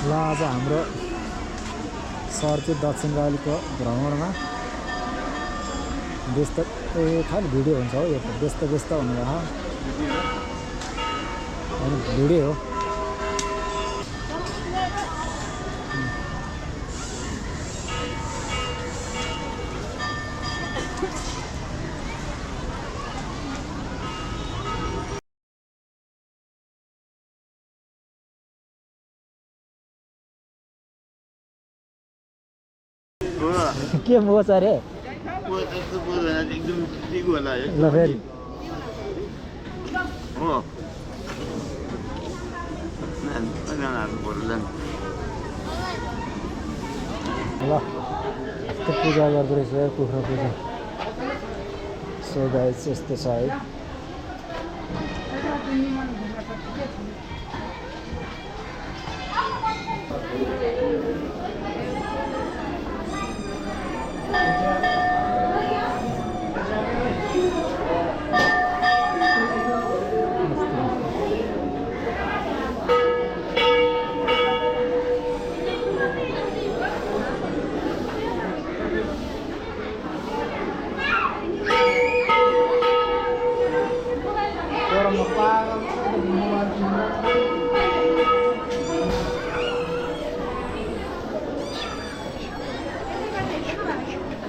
ल आज हाम्रो सर चाहिँ दक्षिण कालीको भ्रमणमा व्यस्त खालि भिडियो हुन्छ हो यो व्यस्त हुनुभएको अनि भिडियो हो के मोच अरे ल फेरि ल यस्तो पूजा गर्दो रहेछ कुखुरा पूजा सो गाइस यस्तो छ है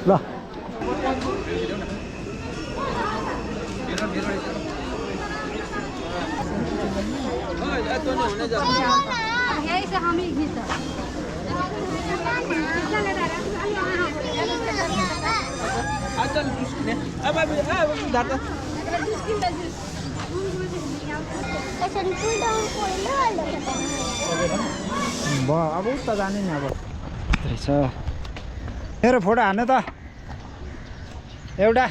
ल यही से हम ही घिस अब उता जाने नि अब रहेछ मेरो फोटो हान्नु त एउटा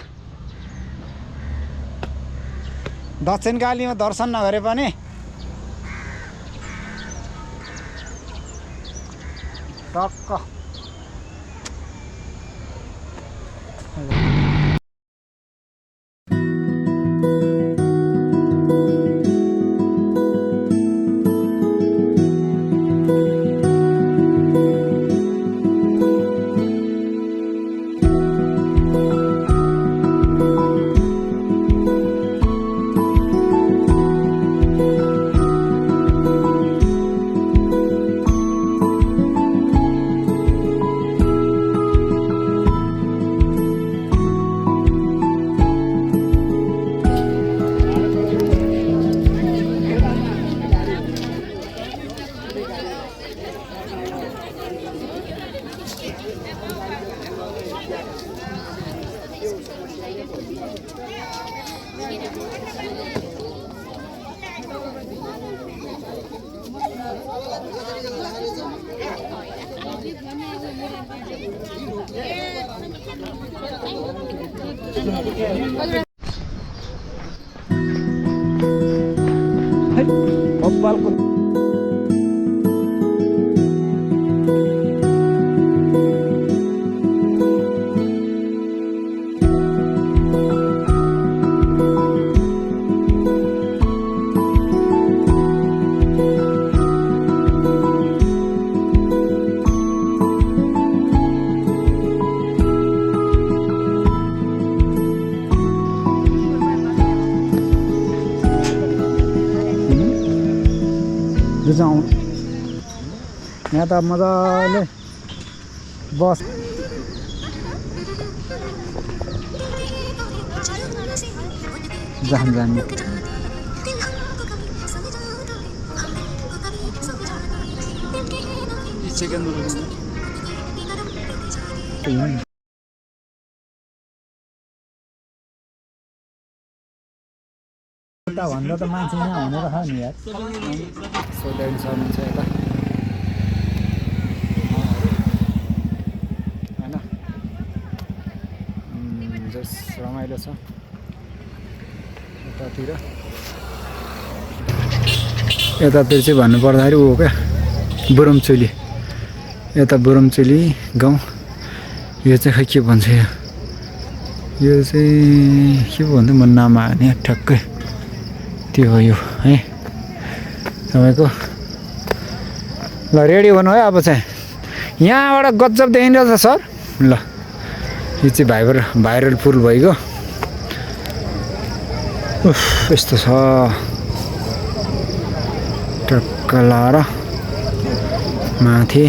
दक्षिण कालीमा दर्शन नगरे पनि टक्क कपालको जाउँ यहाँ त मजाले बस जाने भन्दा त मान्छे यहाँ हुने रहेछ नि यार सोध्याउनु सक्नुहुन्छ यता होइन जस रमाइलो छ यतातिर चाहिँ भन्नुपर्दाखेरि ऊ क्या बुरमचोली यता बुरमचोली गाउँ यो चाहिँ खै के भन्छ यो चाहिँ के भन्थ्यो म नाम आयो नि ठ्याक्कै त्यो हो यो है तपाईँको ल रेडी हुनु है अब चाहिँ यहाँबाट गजब देखिन्छ सर ल यो चाहिँ भाइरल पुल भइगयो उफ यस्तो छ टक्क लाएर माथि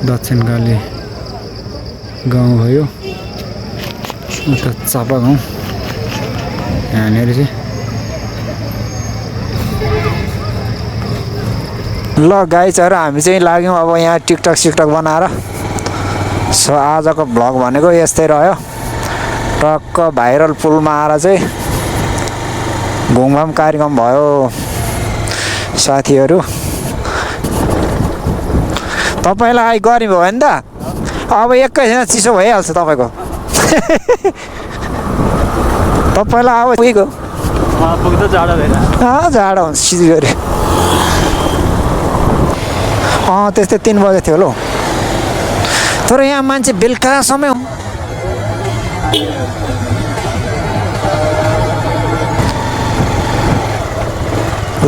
दक्षिणकाली गाउँ भयो उता चापा गाउँ यहाँनिर चाहिँ ल गाइजहरू हामी चाहिँ लाग्यौँ अब यहाँ टिकटक सिकटक बनाएर सो आजको भ्लग भनेको यस्तै रह्यो टक्क भाइरल पुलमा आएर चाहिँ घुमघाम कार्यक्रम भयो साथीहरू तपाईँलाई गर्मी भयो नि त अब एकैछिन चिसो भइहाल्छ तपाईँको तपाईँलाई अब पुगेको जाडो हुन्छ सिलगढी त्यस्तै 3 बजे थियो ल तर यहाँ मान्छे बेलुका समय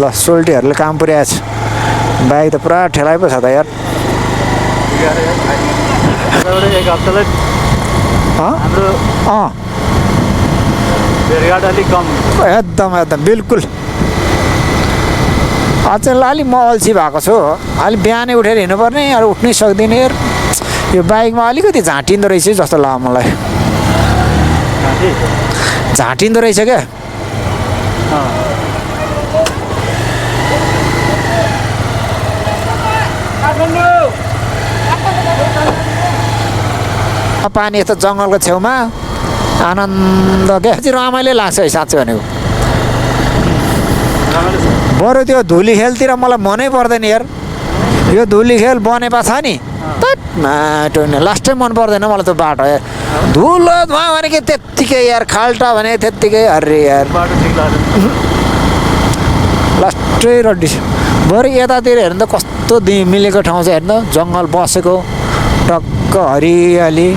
ल सोल्टीहरूले काम पुर्याएको छ बाइक त पुरा ठेलाइ पो छ त यार एक हप्तालाई हाम्रो भेटघाट अलिक कम एकदम बिल्कुल अचेल अलिक म अल्छी भएको छु अलि बिहानै उठेर हिँड्नुपर्ने अरू उठ्नै सक्दिनँ यार यो बाइकमा अलिकति झाँटिँदो रहेछ जस्तो लाग्यो मलाई झाँटिँदो रहेछ क्या पानी यस्तो जङ्गलको छेउमा आनन्द क्या चाहिँ रमाइलो लाग्छ है साँच्चै भनेको बरु त्यो धुली खेलतिर मलाई मनै पर्दैन यार यो धुली खेल बनेपा छ नि लास्ट टाइम मन पर्दैन मलाई त्यो बाटो यार धुलो धुवा भनेको त्यत्तिकै यार खाल्टा भने त्यत्तिकै अरे यार लास्टै रड्डी बरु यतातिर हेर्नु त कस्तो मिलेको ठाउँ छ हेर्नु जङ्गल बसेको टक्क हरियाली